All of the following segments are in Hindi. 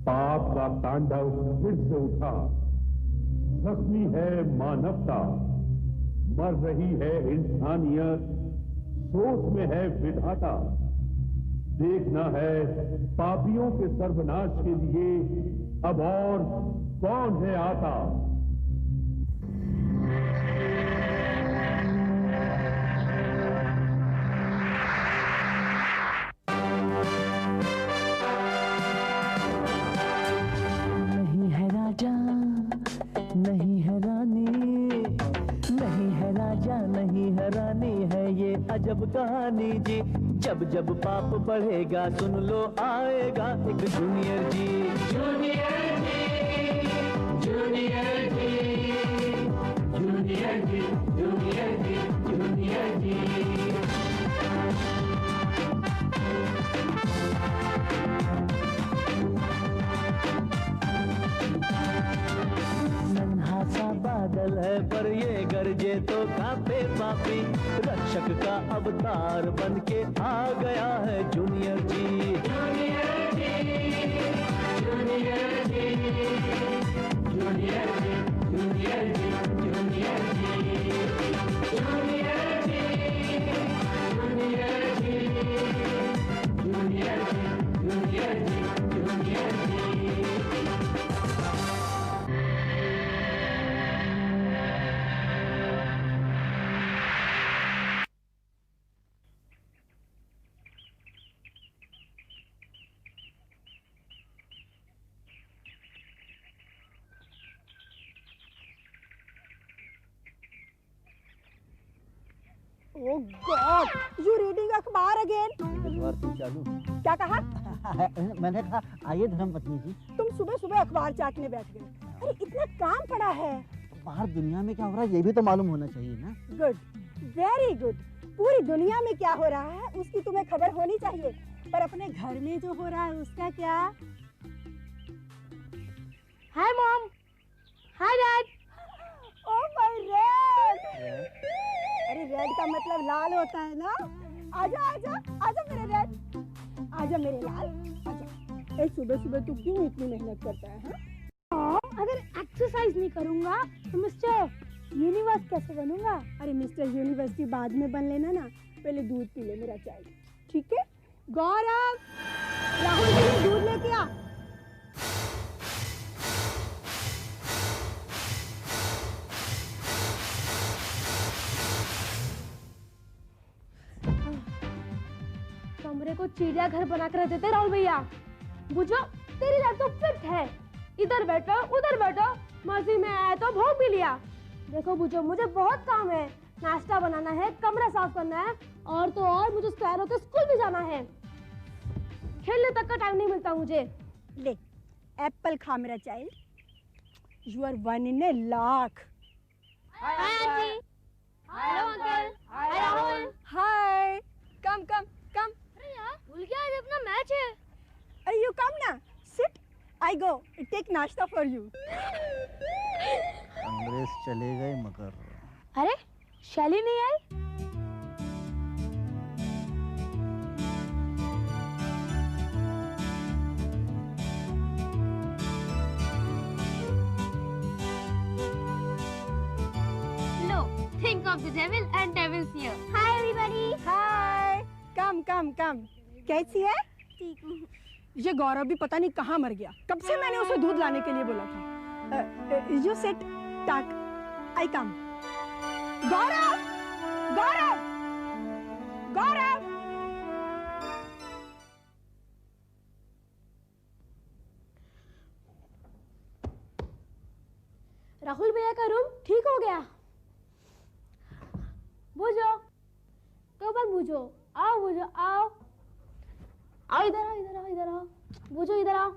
पाप का तांडव फिर से उठा। जख्मी है मानवता, मर रही है इंसानियत, सोच में है विधाता। देखना है पापियों के सर्वनाश के लिए अब और कौन है आता। नहीं है राजा, नहीं है रानी, नहीं है राजा, नहीं है रानी, है ये अजब कहानी जी। जब जब पाप बढ़ेगा सुन लो आएगा एक junior G. Junior G, Junior G, Junior G, Junior G, Junior जी। नन्हा सा बादल है पर ये गरजे तो कांपे पापी। रक्षक का अवतार बन के आ गया है Junior G. Junior G, Junior G, Junior G, Junior G, Junior G, Junior G, Junior G, Junior G, Junior G, Junior G. Oh God! You reading अखबार again? अखबार तू चालू। क्या कहा? मैंने कहा आइए धर्मपत्नी जी। तुम सुबह सुबह अखबार चाटने बैठ गए। अरे इतना काम पड़ा है। बाहर दुनिया में क्या हो रहा है ये भी तो मालूम होना चाहिए ना। Good, very good. पूरी दुनिया में क्या हो रहा है उसकी तुम्हें खबर होनी चाहिए, पर अपने घर में जो हो रहा है उसका क्या? Hi mom, hi dad. Oh my red. अरे रेड का मतलब लाल होता है ना। आजा आजा आजा मेरे रेड, आजा मेरे लाल, आजा। ए सुबह सुबह तू क्यों इतनी मेहनत करता है? अगर एक्सरसाइज नहीं करूंगा तो मिस्टर यूनिवर्स कैसे बनूंगा? अरे मिस्टर यूनिवर्सिटी बाद में बन लेना ना, पहले दूध पी ले मेरा चाय, ठीक है? गौरव, राहुल के लिए दूध लेके आ। कमरे को चिड़ियाघर बना कर देते राहुल भैया। बुझो, तेरी लाइफ तो फिट है, इधर बैठो उधर बैठो, मर्जी में आया तो भोग भी लिया। देखो बुझो, मुझे बहुत काम है, नाश्ता बनाना है, कमरा साफ करना है, और तो और मुझे तैयार होकर स्कूल भी जाना है। खेलने तक का टाइम नहीं मिलता मुझे। ले एप्पल खा मेरा child, you are one in a lakh. Hi aunty, hello uncle, hi Rahul. Hi, come come come. अरे यार, भूल गया आज अपना मैच है। अरे यू कम ना, सिट, आई गो टेक नाश्ता फॉर यू। अंग्रेज चले गए मगर अरे शैली नहीं आई? लो, think of the devil and devil's here. Hi everybody. Hi, come come कम। कैसी है? ठीक हूँ। ये गौरव भी पता नहीं कहाँ मर गया, कब से मैंने उसे दूध लाने के लिए बोला था। यू सिट, टक, आई कम। गौरव, गौरव, गौरव। राहुल भैया का रूम ठीक हो गया। बुझो, कब बुझो, आओ बुझो, आओ आओ, इधर आओ, इधर आओ, इधर आओ, बुझो, इधर आओ,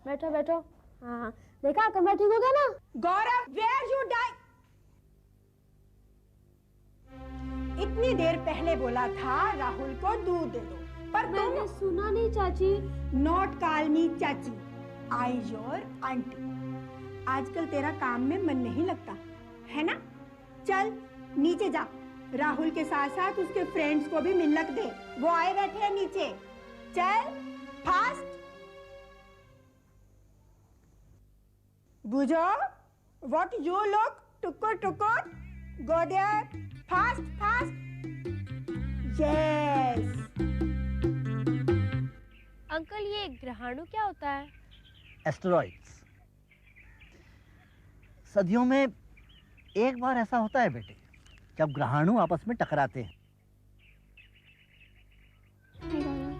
बैठो बैठो। हाँ, देखा कमरा ठीक हो गया ना? गौरव, वेयर यू डाई? इतनी देर पहले बोला था राहुल को दूध दे दो, पर मैंने सुना नहीं चाची। नॉट कॉल मी चाची, आई योर आंटी। आजकल तेरा काम में मन नहीं लगता है ना? चल नीचे जा, राहुल के साथ साथ उसके फ्रेंड्स को भी मिलक दे, वो आए बैठे हैं नीचे। चल फास्ट। बुझो, what you look, टुकुर, go there, fast. Yes. Uncle ये ग्रहाणु क्या होता है? एस्टेरॉइड्स। सदियों में एक बार ऐसा होता है बेटे, जब ग्रहाणु आपस में टकराते हैं।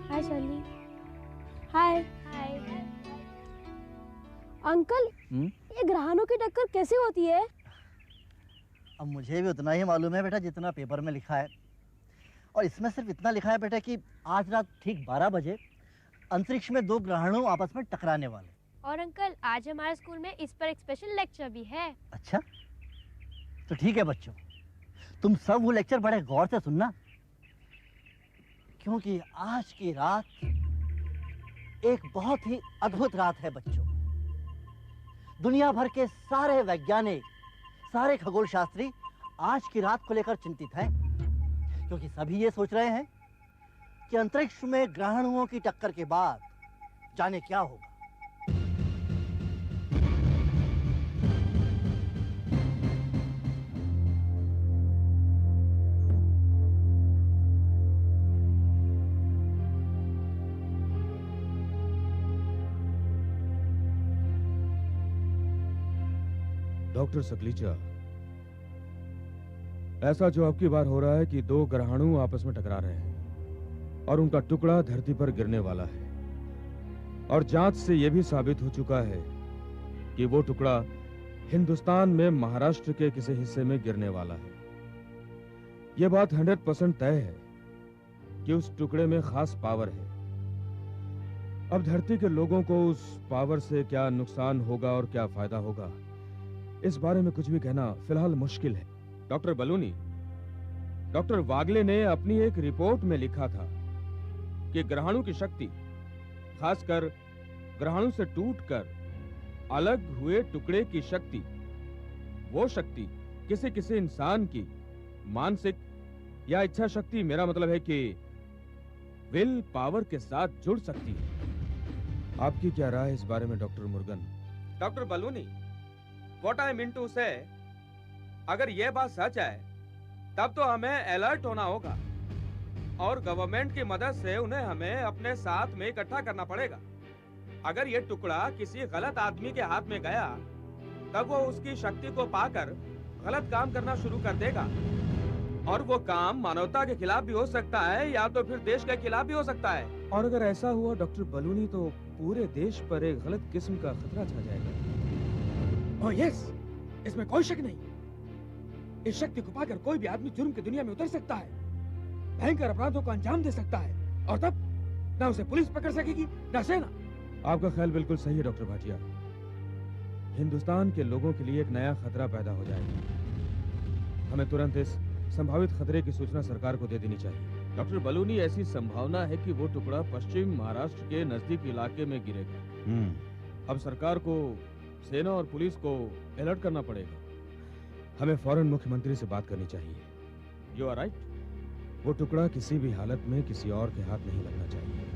हाय शर्ली। हाय। अंकल, ये ग्रहाणु की टक्कर कैसे होती है? अब मुझे भी उतना ही मालूम है बेटा जितना पेपर में लिखा है, और इसमें सिर्फ इतना लिखा है बेटा कि आज रात ठीक 12 बजे अंतरिक्ष में 2 ग्रहाणु आपस में टकराने वाले। और अंकल, आज हमारे स्कूल में इस पर एक स्पेशल लेक्चर भी है। अच्छा, तो ठीक है बच्चों, तुम सब वो लेक्चर बड़े गौर से सुनना, क्योंकि आज की रात एक बहुत ही अद्भुत रात है बच्चों। दुनिया भर के सारे वैज्ञानिक, सारे खगोल शास्त्री आज की रात को लेकर चिंतित हैं, क्योंकि सभी ये सोच रहे हैं कि अंतरिक्ष में ग्रहाणुओं की टक्कर के बाद जाने क्या होगा। डॉक्टर सकलीचा, ऐसा जो अब की बार हो रहा है कि 2 ग्रहाणु आपस में टकरा रहे हैं और उनका टुकड़ा धरती पर गिरने वाला है, और जांच से यह भी साबित हो चुका है कि वो टुकड़ा हिंदुस्तान में महाराष्ट्र के किसी हिस्से में गिरने वाला है। यह बात 100% तय है कि उस टुकड़े में खास पावर है। अब धरती के लोगों को उस पावर से क्या नुकसान होगा और क्या फायदा होगा, इस बारे में कुछ भी कहना फिलहाल मुश्किल है। डॉक्टर बलूनी, डॉक्टर वागले ने अपनी एक रिपोर्ट में लिखा था कि ग्रहाणु की शक्ति, खासकर ग्रहाणु से टूटकर अलग हुए टुकड़े की शक्ति, वो शक्ति किसी किसी इंसान की मानसिक या इच्छा शक्ति, मेरा मतलब है कि विल पावर के साथ जुड़ सकती है। आपकी क्या राय है इस बारे में doctor Murugan? Doctor Baluni, what I mean to say, अगर ये बात सच है तब तो हमें अलर्ट होना होगा और गवर्नमेंट की मदद से उन्हें हमें अपने साथ में इकट्ठा करना पड़ेगा। अगर ये टुकड़ा किसी गलत आदमी के हाथ में गया तब वो उसकी शक्ति को पाकर गलत काम करना शुरू कर देगा, और वो काम मानवता के खिलाफ भी हो सकता है या तो फिर देश के खिलाफ भी हो सकता है। और अगर ऐसा हुआ डॉक्टर बलूनी, तो पूरे देश पर एक गलत किस्म का खतरा छा जाएगा। ओह यस, इसमें कोई शक नहीं। इस शक्ति को पाकर कोई भी आदमी जुर्म की दुनिया में उतर सकता है, भयंकर अपराधों को अंजाम दे सकता है, और तब ना उसे पुलिस पकड़ सकेगी ना सेना। आपका ख्याल बिल्कुल सही है डॉक्टर भाटिया। हिंदुस्तान के लोगों के लिए एक नया खतरा पैदा हो जाएगा। हमें तुरंत इस संभावित खतरे की सूचना सरकार को दे देनी चाहिए। डॉक्टर बलूनी, ऐसी संभावना है कि वो टुकड़ा पश्चिम महाराष्ट्र के नजदीक इलाके में गिरेगा। अब सरकार को, सेना और पुलिस को अलर्ट करना पड़ेगा। हमें फौरन मुख्यमंत्री से बात करनी चाहिए। You are right. वो टुकड़ा किसी भी हालत में किसी और के हाथ नहीं लगना चाहिए।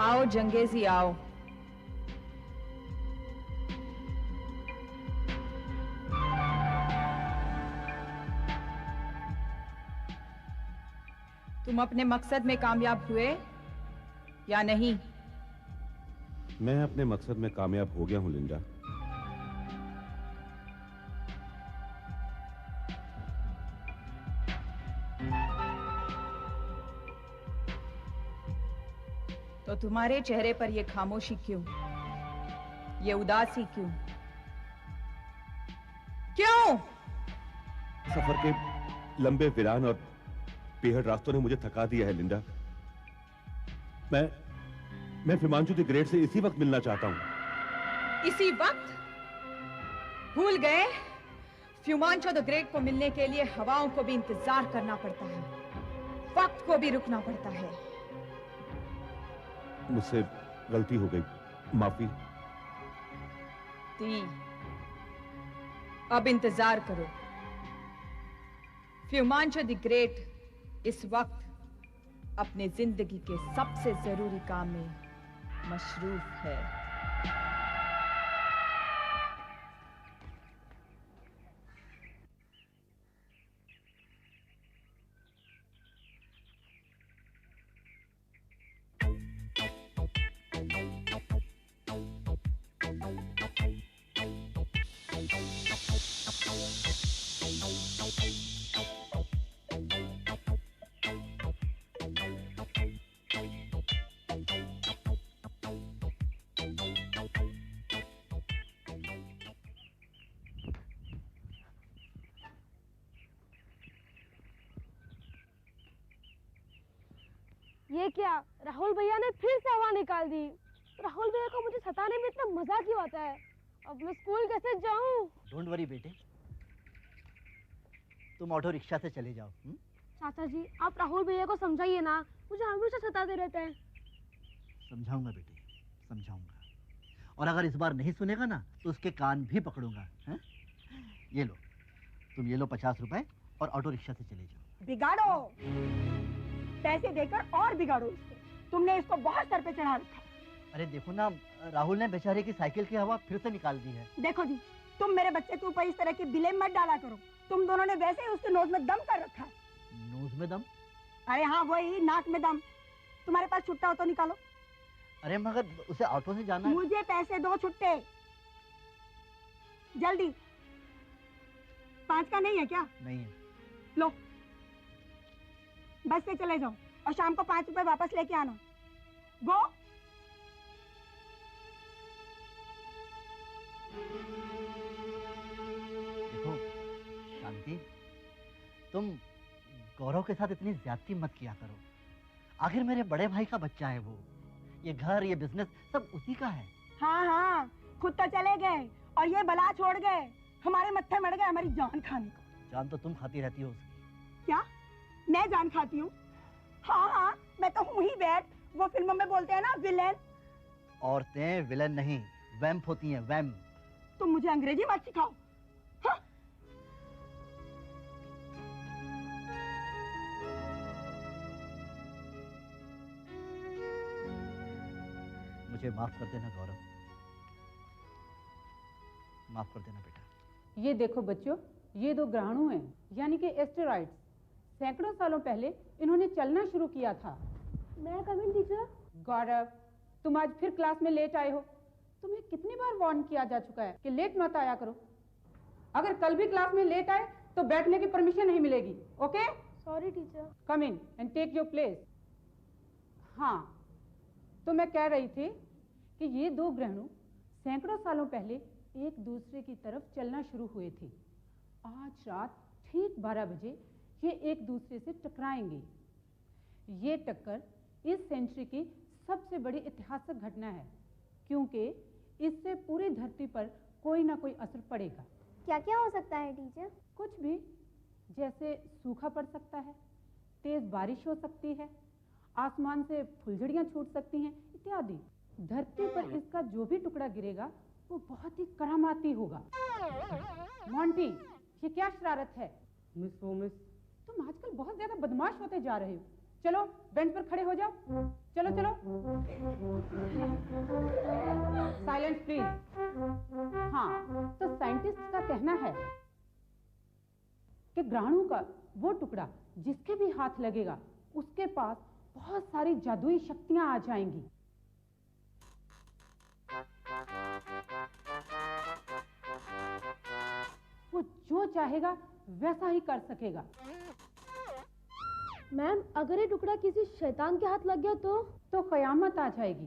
आओ जंगेजी आओ। तुम अपने मकसद में कामयाब हुए या नहीं? मैं अपने मकसद में कामयाब हो गया हूं लिंडा। तो तुम्हारे चेहरे पर यह खामोशी क्यों, ये उदासी क्यों? क्यों? सफर के लंबे वीरान और बेहद रास्तों ने मुझे थका दिया है लिंडा। मैं हिमांशु द ग्रेट से इसी वक्त मिलना चाहता हूं। इसी वक्त? भूल गए? फ्यूमांचो द ग्रेट को मिलने के लिए हवाओं को भी इंतजार करना पड़ता है, वक्त को भी रुकना पड़ता है। मुझसे गलती हो गई, माफी। अब इंतजार करो। फ्यूमांचो द ग्रेट इस वक्त अपने जिंदगी के सबसे जरूरी काम में मशरूफ है। ये क्या, राहुल भैया ने फिर से हवा निकाल दी। राहुल भैया को मुझे सताने में इतना मजा क्यों आता है? अब मैं स्कूल कैसे जाऊं? डोंट वरी बेटे, तुम ऑटो रिक्शा से चले जाओ। चाचा जी, आप राहुल भैया को समझाइए ना, मुझे हमेशा सताते रहते हैं। समझाऊंगा बेटे, समझाऊंगा। और अगर इस बार नहीं सुनेगा ना तो उसके कान भी पकड़ूंगा। है? ये लो, तुम ये लो 50 रुपए और ऑटो रिक्शा से चले जाओ। बिगाड़ो, पैसे देकर और बिगाड़ो इसको। तुमने इसको बहुत सर पे चढ़ा रखा। अरे देखो ना, राहुल ने बेचारे की साइकिल की हवा फिर से निकाल दी है। देखो जी, तुम मेरे बच्चे के ऊपर इस तरह की ब्लेम मत डाला करो। तुम दोनों ने वैसे ही उसके नोज में दम कर रखा है। नोज में दम? अरे हाँ, वही नाक में दम। तुम्हारे पास छुट्टा हो तो निकालो। अरे मगर उसे ऑटो से जाना है। मुझे पैसे दो छुट्टे, जल्दी। 5 का नहीं है क्या? नहीं है। लो, बस से चले जाओ और शाम को 5 रुपए वापस लेके आना। गो। देखो शांति, तुम गौरव के साथ इतनी ज्यादती मत किया करो। आखिर मेरे बड़े भाई का बच्चा है वो। ये घर, ये बिजनेस सब उसी का है। हाँ हाँ, खुद तो चले गए और ये बला छोड़ गए। हमारे मत्थे मर गए हमारी जान खाने को। जान तो तुम खाती रहती हो उसकी। क्या मैं जान खाती हूँ? हाँ हाँ, मैं तो हूँ ही बैड। वो फिल्मों में बोलते हैं ना, विलेन। औरतें विलेन नहीं, वैम्प होती हैं, वैम्प। तुम मुझे अंग्रेजी मत सिखाओ। हाँ? मुझे माफ कर देना गौरव, माफ कर देना बेटा। ये देखो बच्चों, ये 2 ग्रहाणु हैं, यानी कि एस्टेरॉइड्स। सैकड़ों सालों पहले इन्होंने चलना शुरू किया था। मैं कम इन टीचर। गौरव, तुम आज फिर क्लास में लेट आए हो। तुम्हें कितनी बार वार्न किया जा चुका है कि लेट मत आया करो। अगर कल भी क्लास में लेट आए तो बैठने की परमिशन नहीं मिलेगी। Okay? Sorry teacher. Come in and take your place. हाँ, तो मैं कह रही थी कि ये 2 ग्रहाणु सैकड़ों सालों पहले एक दूसरे की तरफ चलना शुरू हुए थे। आज रात ठीक 12 बजे ये एक दूसरे से टकराएंगे। ये टक्कर इस सेंचुरी की सबसे बड़ी ऐतिहासिक घटना है, क्योंकि इससे पूरी धरती पर कोई ना कोई असर पड़ेगा। क्या क्या हो सकता है टीचर? कुछ भी, जैसे सूखा पड़ सकता है, तेज बारिश हो सकती है, आसमान से फुलझड़ियां छूट सकती हैं इत्यादि। धरती पर इसका जो भी टुकड़ा गिरेगा वो बहुत ही करामाती होगा। मोंटी, ये क्या शरारत है? मिस वो मिस, तुम आजकल बहुत ज्यादा बदमाश होते जा रहे हो। चलो बेंच पर खड़े हो जाओ। चलो चलो। Silence please. हाँ, तो साइंटिस्ट का कहना है कि ग्रहणों का वो टुकड़ा जिसके भी हाथ लगेगा उसके पास बहुत सारी जादुई शक्तियां आ जाएंगी। वो जो चाहेगा वैसा ही कर सकेगा। मैम, अगर ये टुकड़ा किसी शैतान के हाथ लग गया तो कयामत आ जाएगी।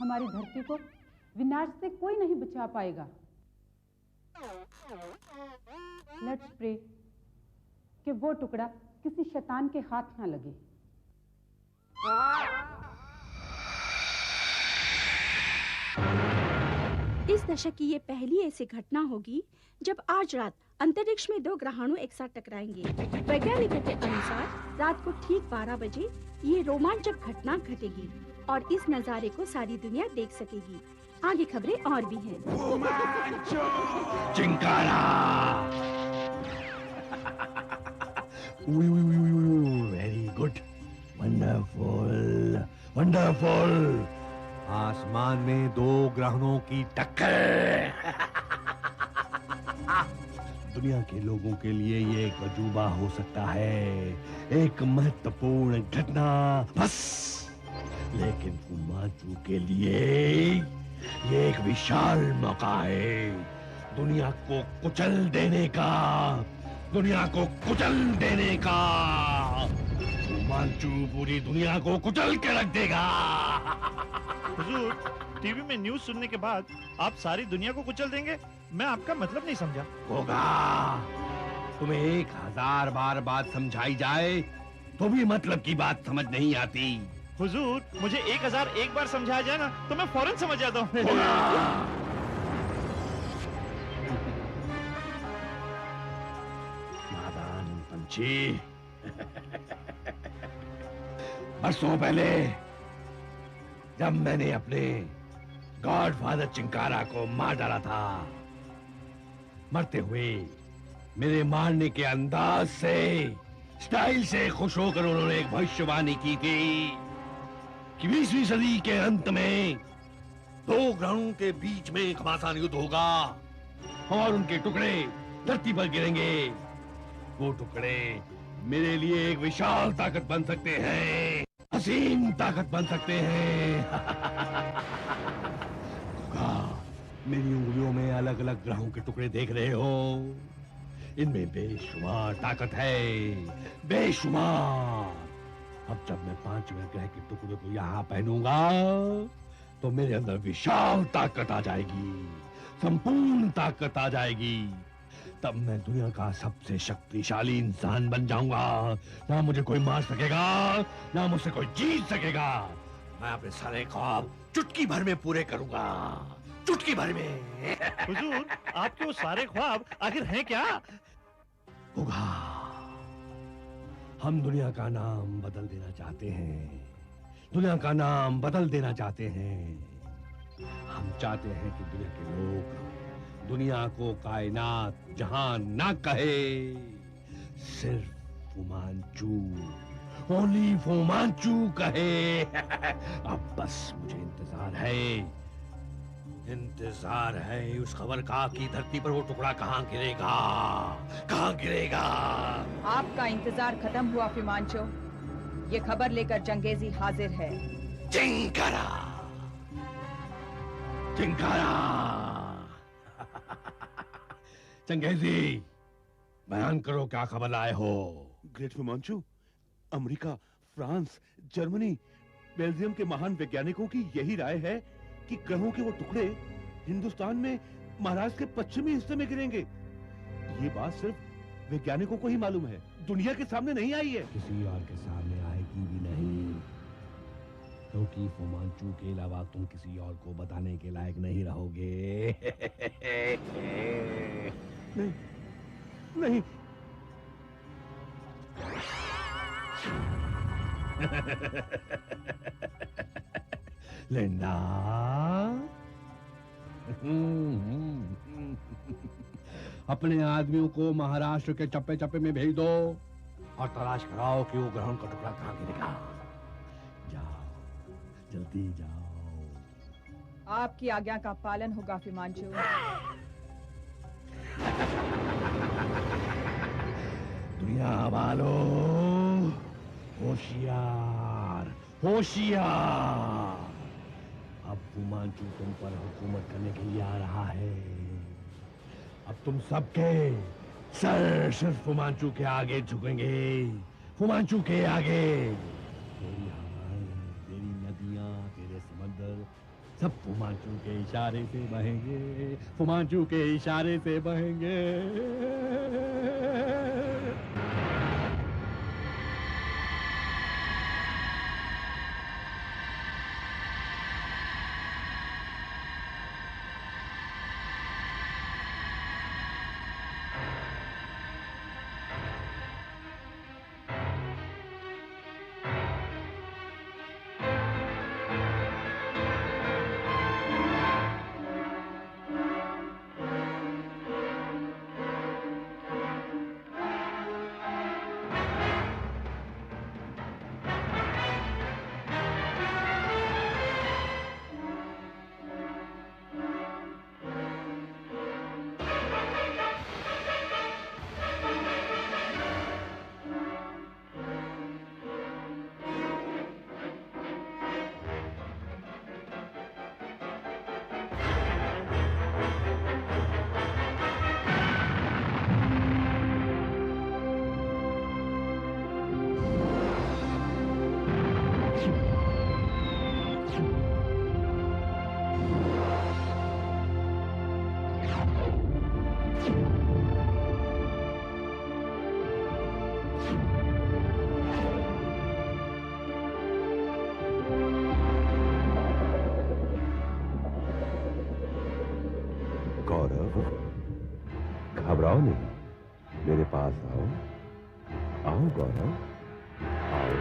हमारी धरती को विनाश से कोई नहीं बचा पाएगा। लेट्स प्रे कि वो टुकड़ा किसी शैतान के हाथ ना लगे। इस दशक की ये पहली ऐसी घटना होगी जब आज रात अंतरिक्ष में 2 ग्रहाणु एक साथ टकराएंगे। वैज्ञानिकों के अनुसार रात को ठीक 12 बजे ये रोमांचक घटना घटेगी और इस नजारे को सारी दुनिया देख सकेगी। आगे खबरें और भी हैं। Chinkara. Very good, wonderful, wonderful. आसमान में 2 ग्रहणों की टक्कर। दुनिया के लोगों के लिए ये एक अजूबा हो सकता है, एक महत्वपूर्ण घटना बस, लेकिन फुमांचू के लिए ये एक विशाल मौका है दुनिया को कुचल देने का, दुनिया को कुचल देने का। फुमांचू पूरी दुनिया को कुचल के रख देगा। हुजूर, टीवी में न्यूज़ सुनने के बाद आप सारी दुनिया को कुचल देंगे? मैं आपका मतलब नहीं समझा। होगा, तुम्हें 1000 बार बात समझाई जाए तो भी मतलब की बात समझ नहीं आती। हुजूर, मुझे 1001 बार समझाया जाए ना तो मैं फौरन समझ जाता हूँ। नादान पंछी। बरसों पहले जब मैंने अपने गॉडफादर चिंकारा को मार डाला था, मरते हुए मेरे मारने के अंदाज से, स्टाइल से खुश होकर उन्होंने एक भविष्यवाणी की थी कि 20वीं सदी के अंत में 2 ग्रहों के बीच में घमासान युद्ध होगा और उनके टुकड़े धरती पर गिरेंगे। वो टुकड़े मेरे लिए एक विशाल ताकत बन सकते हैं, असीम ताकत बन सकते हैं। मेरी उंगलियों में अलग अलग ग्रहों के टुकड़े देख रहे हो, इनमें बेशुमार ताकत है, बेशुमार। अब जब मैं 5वें ग्रह के टुकड़े को यहाँ पहनूंगा तो मेरे अंदर विशाल ताकत आ जाएगी, संपूर्ण ताकत आ जाएगी। तब मैं दुनिया का सबसे शक्तिशाली इंसान बन जाऊंगा। ना मुझे कोई मार सकेगा, ना मुझसे कोई जीत सकेगा। मैं अपने सारे ख्वाब चुटकी भर में पूरे करूंगा, चुटकी भर में। हुजूर, आपके वो सारे ख्वाब आखिर हैं क्या? होगा। हम दुनिया का नाम बदल देना चाहते हैं, दुनिया का नाम बदल देना चाहते हैं। हम चाहते हैं कि दुनिया के लोग दुनिया को कायनात जहान ना कहे, सिर्फ फुमांचू, ओनली फुमांचू कहे। अब बस मुझे इंतजार है उस खबर का कि धरती पर वो टुकड़ा कहाँ गिरेगा, कहाँ गिरेगा। आपका इंतजार खत्म हुआ फुमांचू। ये खबर लेकर जंगेजी हाजिर है। चिंकारा, चिंकारा। चंगेजी, बयान करो क्या खबर लाए हो। Great Fu Manchu, America, France, Germany, Belgium के महान वैज्ञानिकों की यही राय है कि ग्रहों के वो टुकड़े हिंदुस्तान में महाराष्ट्र के पश्चिमी हिस्से में गिरेंगे। ये बात सिर्फ वैज्ञानिकों को ही मालूम है, दुनिया के सामने नहीं आई है। किसी और के सामने आएगी भी नहीं, क्योंकि फुमांचू के अलावा तुम किसी और को बताने के लायक नहीं रहोगे। नहीं, नहीं। लिंडा, अपने आदमियों को महाराष्ट्र के चप्पे चप्पे में भेज दो और तलाश कराओ कि वो ग्रहण का टुकड़ा कहाँ गिरेगा। जाओ, जल्दी जाओ। आपकी आज्ञा का पालन होगा हिमांशु। दुनिया वालों, होशियार होशियार, अब हिमांशु तुम पर हुकूमत करने के लिए आ रहा है। अब तुम सबके सर सिर्फ हिमांशु के आगे झुकेंगे, हिमांशु के आगे। तेरी हवाएं, तेरी नदियां, तेरे समंदर सब हिमांशु के इशारे से बहेंगे, हिमांशु के इशारे से बहेंगे। घबराओ नहीं, मेरे पास आओ। आओ गौरव, आओ।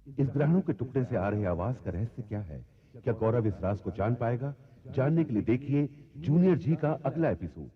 इस ग्रहणों के टुकड़े से आ रही आवाज का रहस्य क्या है? क्या गौरव इस राज को जान पाएगा? जानने के लिए देखिए जूनियर जी का अगला एपिसोड।